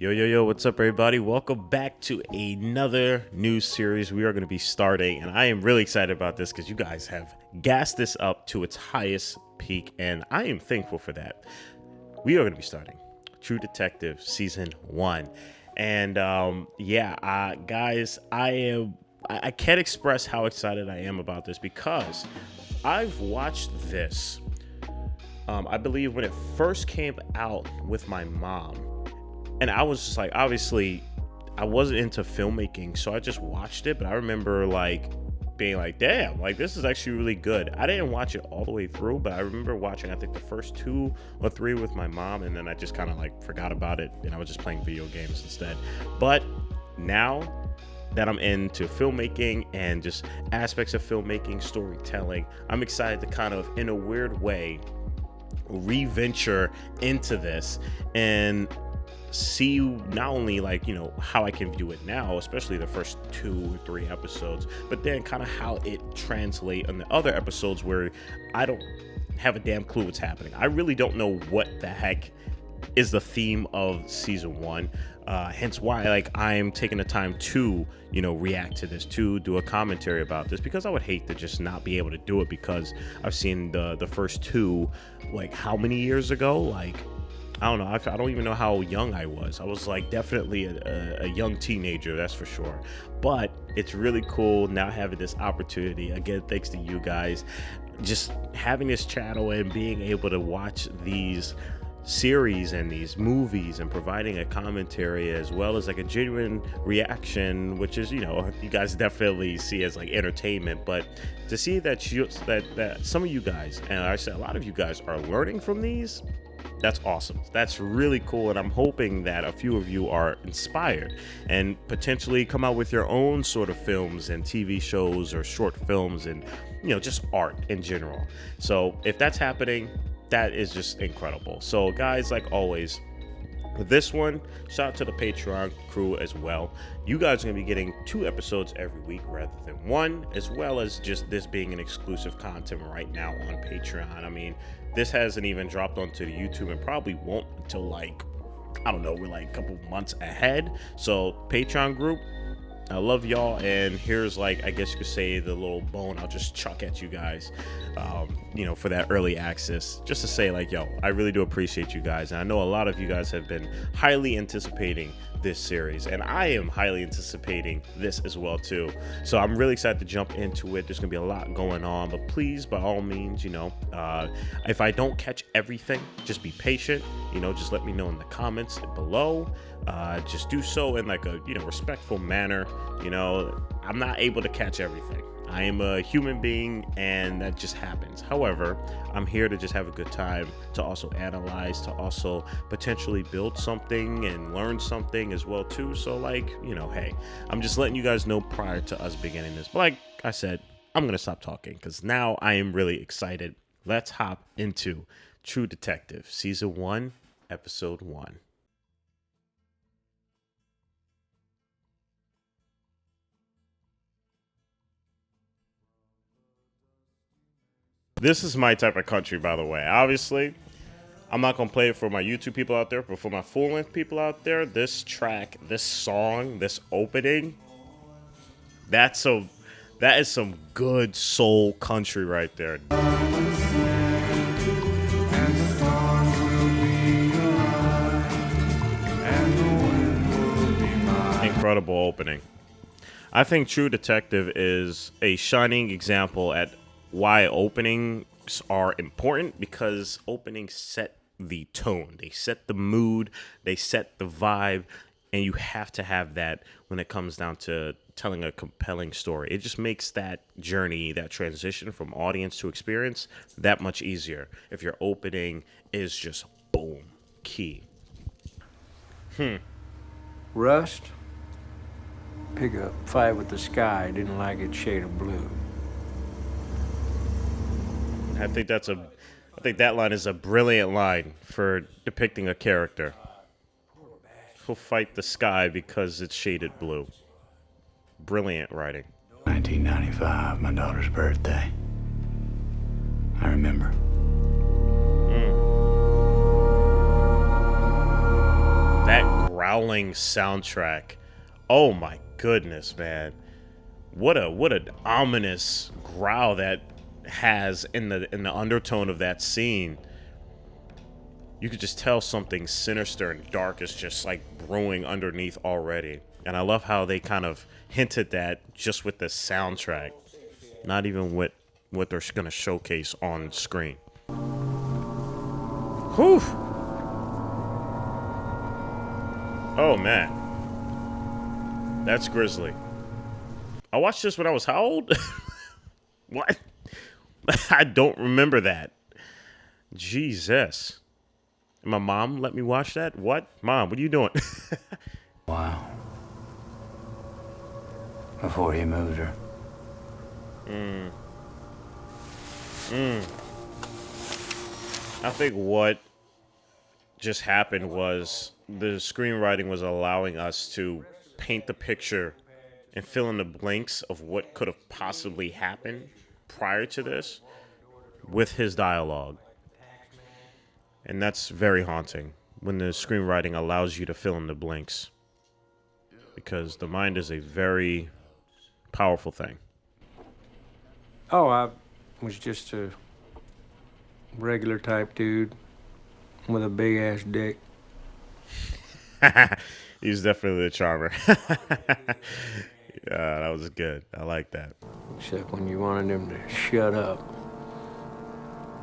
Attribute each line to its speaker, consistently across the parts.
Speaker 1: Yo, what's up, everybody? Welcome back to another new series we are going to be starting, and I am really excited about this because you guys have gassed this up to its highest peak, and I am thankful for that. We are going to be starting True Detective Season 1, and guys, I can't express how excited I am about this because I've watched this, I believe when it first came out with my mom. And I was just like, obviously, I wasn't into filmmaking, so I just watched it. But I remember being like, damn, this is actually really good. I didn't watch it all the way through, but I remember watching, I think, the first 2 or 3 with my mom. And then I just kind of forgot about it. And I was just playing video games instead. But now that I'm into filmmaking and just aspects of filmmaking, storytelling, I'm excited to kind of, in a weird way, re-venture into this and see not only how I can view it now, especially the first 2 or 3 episodes, but then kind of how it translates on the other episodes where I don't have a damn clue what's happening. I really don't know what the heck is the theme of season 1, hence why I'm taking the time to react to this, to do a commentary about this, because I would hate to just not be able to do it because I've seen the first 2 how many years ago. I don't know. I don't even know how young I was. I was definitely a young teenager, that's for sure. But it's really cool now having this opportunity. Again, thanks to you guys. Just having this channel and being able to watch these series and these movies and providing a commentary as well as a genuine reaction, which is, you guys definitely see as entertainment. But to see that that some of you guys, and I said a lot of you guys, are learning from these, that's awesome. That's really cool, and I'm hoping that a few of you are inspired and potentially come out with your own sort of films and TV shows or short films and just art in general. So if that's happening, that is just incredible. So guys, like always, with this one, shout out to the Patreon crew as well. You guys are going to be getting 2 episodes every week rather than 1, as well as just this being an exclusive content right now on Patreon. I mean, this hasn't even dropped onto the YouTube and probably won't until I don't know, we're a couple months ahead. So Patreon group, I love y'all, and here's I guess you could say the little bone I'll just chuck at you guys, for that early access, just to say yo, I really do appreciate you guys, and I know a lot of you guys have been highly anticipating this series, and I am highly anticipating this as well too. So I'm really excited to jump into it. There's gonna be a lot going on, but please, by all means, if I don't catch everything, just be patient. Just let me know in the comments below. Just do so in a respectful manner. I'm not able to catch everything. I am a human being, and that just happens. However, I'm here to just have a good time, to also analyze, to also potentially build something and learn something as well too. So hey, I'm just letting you guys know prior to us beginning this. But like I said, I'm gonna stop talking because now I am really excited. Let's hop into True Detective Season 1, Episode 1. This is my type of country, by the way. Obviously, I'm not going to play it for my YouTube people out there, but for my full-length people out there, this track, this song, this opening, that is some good soul country right there. Incredible opening. I think True Detective is a shining example at why openings are important, because openings set the tone, they set the mood, they set the vibe, and you have to have that when it comes down to telling a compelling story. It just makes that journey, that transition from audience to experience, that much easier if your opening is just boom, key.
Speaker 2: Rust, pick up, fight with the sky, didn't like its shade of blue.
Speaker 1: I think that line is a brilliant line for depicting a character. He'll fight the sky because it's shaded blue. Brilliant writing.
Speaker 3: 1995, my daughter's birthday. I remember.
Speaker 1: That growling soundtrack. Oh my goodness, man. What an ominous growl that has in the undertone of that scene. You could just tell something sinister and dark is just like brewing underneath already. And I love how they kind of hinted that just with the soundtrack, not even with what they're going to showcase on screen. Whew. Oh, man. That's grisly. I watched this when I was how old? What? I don't remember that. Jesus. My mom let me watch that? What? Mom, what are you doing?
Speaker 3: Wow. Before he moved her.
Speaker 1: I think what just happened was the screenwriting was allowing us to paint the picture and fill in the blanks of what could have possibly happened prior to this with his dialogue. And that's very haunting when the screenwriting allows you to fill in the blanks, because the mind is a very powerful thing.
Speaker 2: Oh, I was just a regular type dude with a big ass dick.
Speaker 1: He's definitely the charmer. Yeah, that was good. I like that.
Speaker 2: Except when you wanted him to shut up.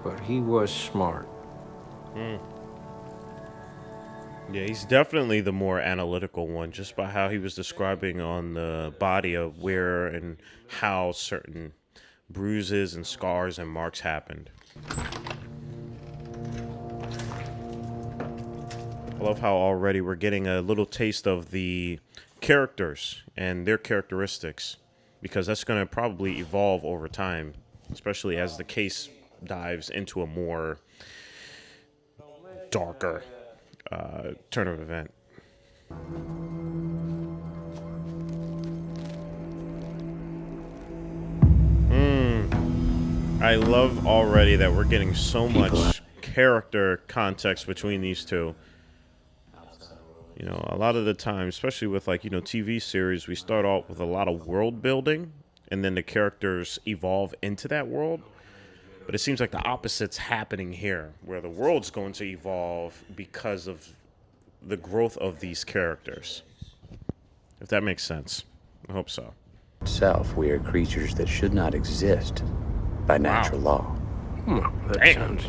Speaker 2: But he was smart.
Speaker 1: Yeah, he's definitely the more analytical one, just by how he was describing on the body of where and how certain bruises and scars and marks happened. I love how already we're getting a little taste of the characters and their characteristics, because that's going to probably evolve over time, especially as the case dives into a more darker turn of event. I love already that we're getting so much character context between these two. You know, a lot of the time, especially with like, you know, TV series, we start off with a lot of world building and then the characters evolve into that world. But it seems like the opposite's happening here, where the world's going to evolve because of the growth of these characters. If that makes sense. I hope so.
Speaker 3: Itself, we are creatures that should not exist by natural law.
Speaker 2: That
Speaker 1: Damn.
Speaker 2: sounds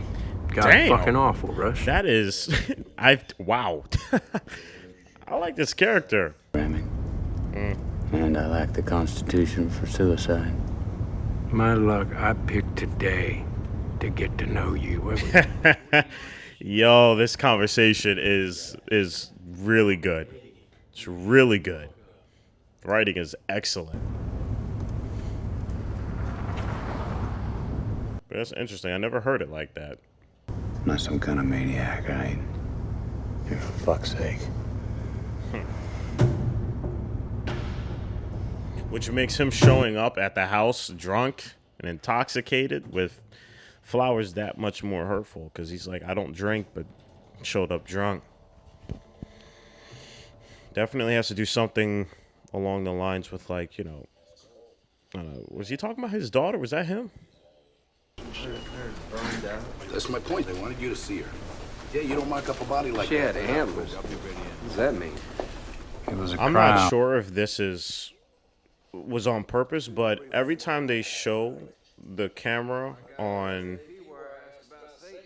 Speaker 2: god
Speaker 1: Damn.
Speaker 2: fucking awful, Rush.
Speaker 1: That is, wow. I like this character.
Speaker 3: Ramming. And I lack the constitution for suicide.
Speaker 2: My luck, I picked today to get to know you.
Speaker 1: Yo, this conversation is really good. It's really good. Writing is excellent. But that's interesting. I never heard it like that.
Speaker 3: I'm not some kind of maniac, right? For fuck's sake.
Speaker 1: Which makes him showing up at the house drunk and intoxicated with flowers that much more hurtful, because he's like, I don't drink, but showed up drunk. Definitely has to do something along the lines with, like, you know, was he talking about his daughter? Was that him?
Speaker 4: That's my point. They wanted you to see her. Yeah, you don't mark up a body like
Speaker 2: She
Speaker 4: that.
Speaker 2: had antlers. What does that mean?
Speaker 3: It was a
Speaker 1: I'm
Speaker 3: crime.
Speaker 1: not sure if this was on purpose, but every time they show the camera on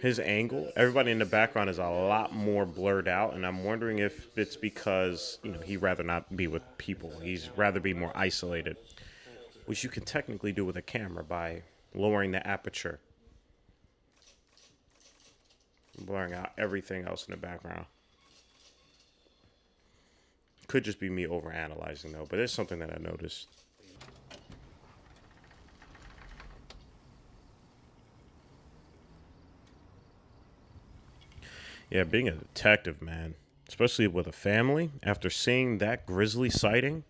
Speaker 1: his angle, everybody in the background is a lot more blurred out, and I'm wondering if it's because, you know, he'd rather not be with people. He's rather be more isolated, which you can technically do with a camera by lowering the aperture, blurring out everything else in the background. Could just be me overanalyzing, though, but it's something that I noticed. Yeah, being a detective, man, especially with a family, after seeing that grisly sighting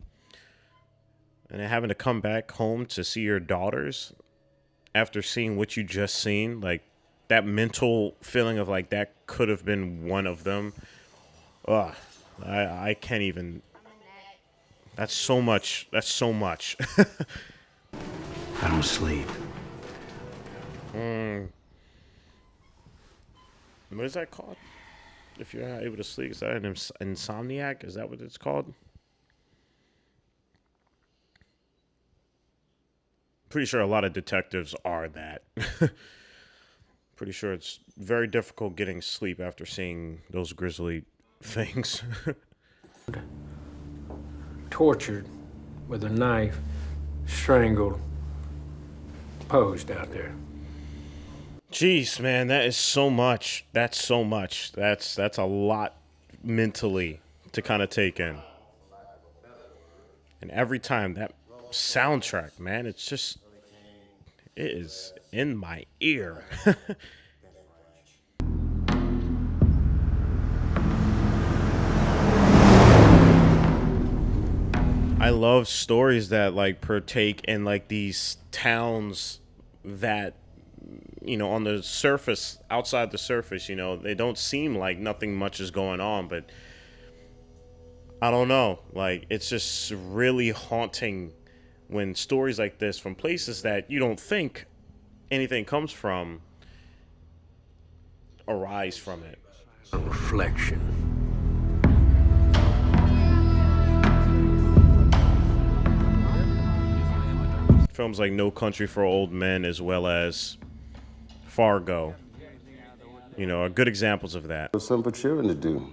Speaker 1: and then having to come back home to see your daughters after seeing what you just seen, like that mental feeling of like that could have been one of them. Ugh, I can't even. That's so much. That's so much.
Speaker 3: I don't sleep.
Speaker 1: What is that called? If you're not able to sleep, is that an insomniac? Is that what it's called? Pretty sure a lot of detectives are that. Pretty sure it's very difficult getting sleep after seeing those grisly things.
Speaker 2: Tortured with a knife, strangled, posed out there.
Speaker 1: Jeez, man, that is so much. That's so much. That's a lot mentally to kind of take in. And every time that soundtrack, man, it's just, it is in my ear. I love stories that like partake in like these towns that, you know, on the surface, outside the surface, you know, they don't seem like nothing much is going on, but I don't know, like it's just really haunting when stories like this from places that you don't think anything comes from arise from it.
Speaker 2: A reflection.
Speaker 1: Films like No Country for Old Men as well as Fargo, you know, are good examples of that.
Speaker 5: There's something for children to do.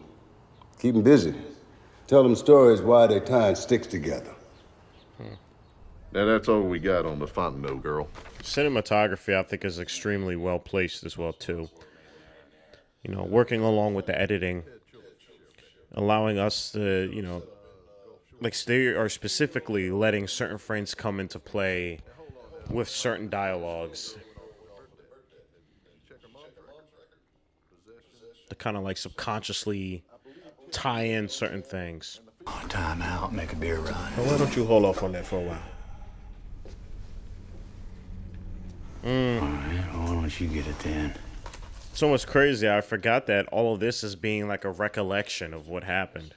Speaker 5: Keep them busy. Tell them stories while they're tying sticks together.
Speaker 6: Now that's all we got on the Fontenot girl.
Speaker 1: Cinematography, I think, is extremely well placed as well too. You know, working along with the editing, allowing us to, you know, like they are specifically letting certain frames come into play with certain dialogues to kind of like subconsciously tie in certain things.
Speaker 3: Time out, make a beer run.
Speaker 7: Well, why don't you hold off on that for a while?
Speaker 3: All right, well, why don't you get it then?
Speaker 1: So much crazy. I forgot that all of this is being like a recollection of what happened.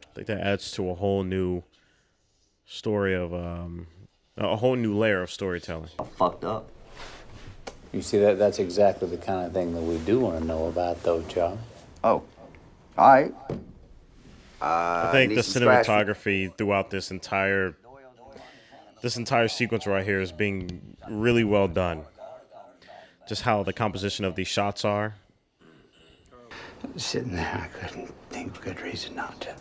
Speaker 1: I think that adds to a whole new story of a whole new layer of storytelling.
Speaker 8: Fucked up.
Speaker 3: You see, that's exactly the kind of thing that we do want to know about, though, Charlie.
Speaker 8: Oh, all right.
Speaker 1: I think
Speaker 8: need
Speaker 1: the
Speaker 8: some scratch.
Speaker 1: cinematography throughout this entire sequence right here is being really well done. Just how the composition of these shots are.
Speaker 3: Sitting there, I couldn't think of a good reason not to.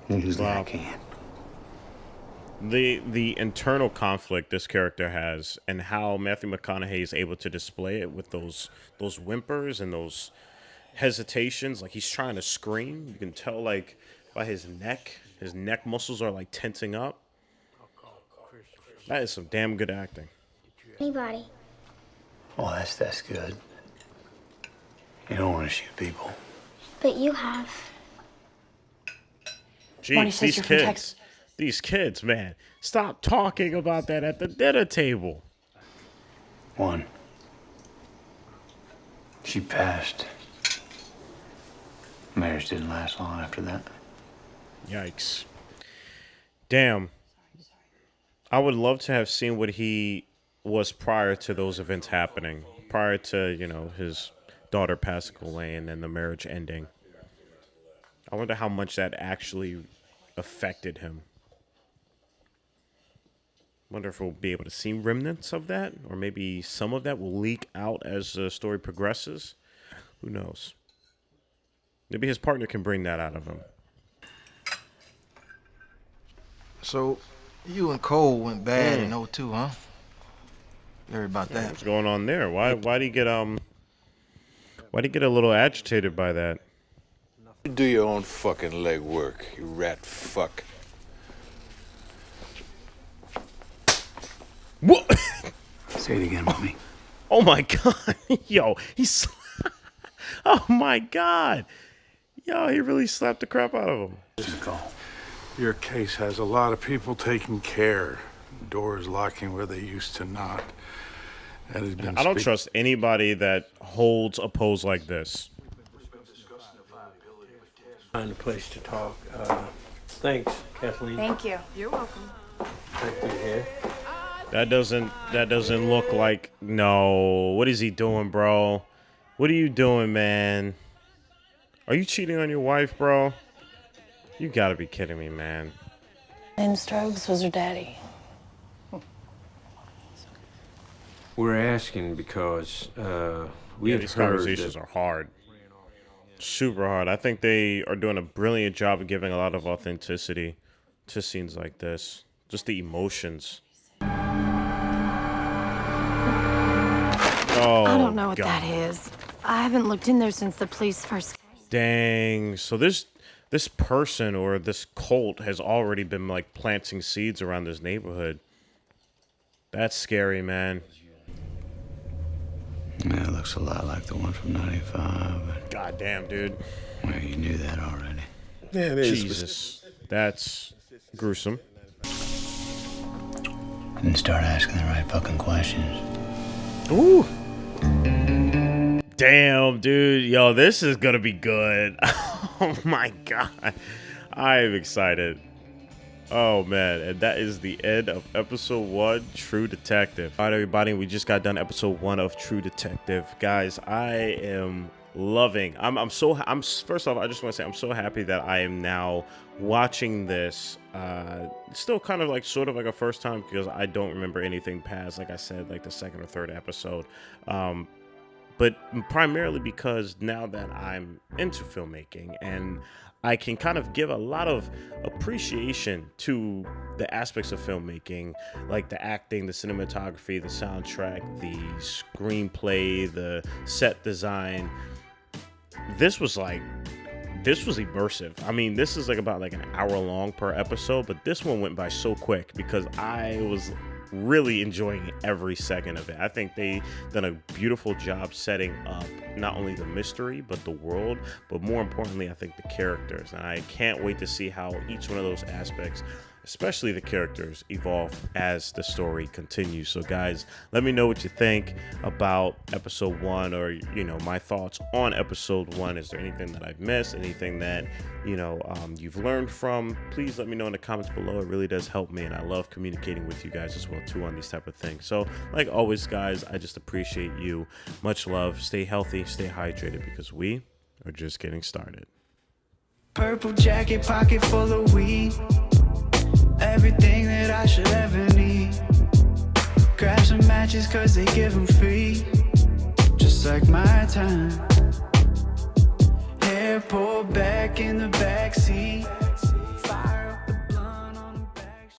Speaker 3: Usually I
Speaker 1: Wow.
Speaker 3: can't.
Speaker 1: The internal conflict this character has and how Matthew McConaughey is able to display it with those whimpers and those hesitations, like he's trying to scream. You can tell like by his neck muscles are like tensing up. That is some damn good acting.
Speaker 9: Anybody.
Speaker 3: Well, that's good. You don't want to shoot people.
Speaker 9: But you have.
Speaker 1: Jeez, these kids, man, stop talking about that at the dinner table.
Speaker 3: One. She passed. Marriage didn't last long after that.
Speaker 1: Yikes. Damn. I would love to have seen what he was prior to those events happening. Prior to, you know, his daughter passing away and then the marriage ending. I wonder how much that actually affected him. Wonder if we'll be able to see remnants of that, or maybe some of that will leak out as the story progresses. Who knows? Maybe his partner can bring that out of him.
Speaker 10: So, you and Cole went bad in 02, huh? You heard about that?
Speaker 1: What's going on there? Why'd he get a little agitated by that?
Speaker 11: You do your own fucking legwork, you rat fuck.
Speaker 1: What?
Speaker 3: Say it again with me.
Speaker 1: Oh my god. Yo, he's oh my god. Yo, he really slapped the crap out of him.
Speaker 12: Your case has a lot of people taking care. Doors locking where they used to not.
Speaker 1: I don't trust anybody that holds a pose like this.
Speaker 2: Find a place to talk. Thanks, Kathleen.
Speaker 13: Thank you. You're welcome.
Speaker 2: Thank you, here.
Speaker 1: That doesn't look like. No. What is he doing, bro? What are you doing, man? Are you cheating on your wife, bro? You gotta be kidding me, man.
Speaker 14: And Strokes was her daddy.
Speaker 2: We're asking because we
Speaker 1: these conversations are hard. Super hard. I think they are doing a brilliant job of giving a lot of authenticity to scenes like this. Just the emotions. Oh,
Speaker 14: I don't know what
Speaker 1: God.
Speaker 14: that is. I haven't looked in there since the police first.
Speaker 1: Dang. So this person or this cult has already been like planting seeds around this neighborhood. That's scary, man.
Speaker 3: Yeah, it looks a lot like the one from 95.
Speaker 1: God damn, dude.
Speaker 3: Well, you knew that already.
Speaker 7: Yeah, it is.
Speaker 1: Jesus. That's gruesome.
Speaker 3: Didn't start asking the right fucking questions.
Speaker 1: Ooh. Damn, dude. Yo, this is gonna be good. Oh my God. I am excited. Oh man, and that is the end of episode 1, True Detective. All right, everybody, we just got done episode 1 of True Detective. Guys, I am loving. First off, I just want to say I'm so happy that I am now watching this. Still kind of like sort of like a first time because I don't remember anything past, like I said, like the second or third episode. But primarily because now that I'm into filmmaking and I can kind of give a lot of appreciation to the aspects of filmmaking, like the acting, the cinematography, the soundtrack, the screenplay, the set design. This was immersive. I mean, this is like about like an hour long per episode, but this one went by so quick because I was really enjoying every second of it. I think they done a beautiful job setting up not only the mystery but the world, but more importantly I think the characters, and I can't wait to see how each one of those aspects, especially the characters, evolve as the story continues. So guys, let me know what you think about episode 1, or my thoughts on episode 1. Is there anything that I've missed, anything that you've learned from? Please let me know in the comments below. It really does help me, and I love communicating with you guys as well too on these type of things. So like always guys, I just appreciate you. Much love. Stay healthy, stay hydrated, because we are just getting started.
Speaker 15: Purple jacket, pocket full of weed. Everything that I should ever need. Grab some matches cause they give them free. Just like my time. Hair pulled back in the backseat.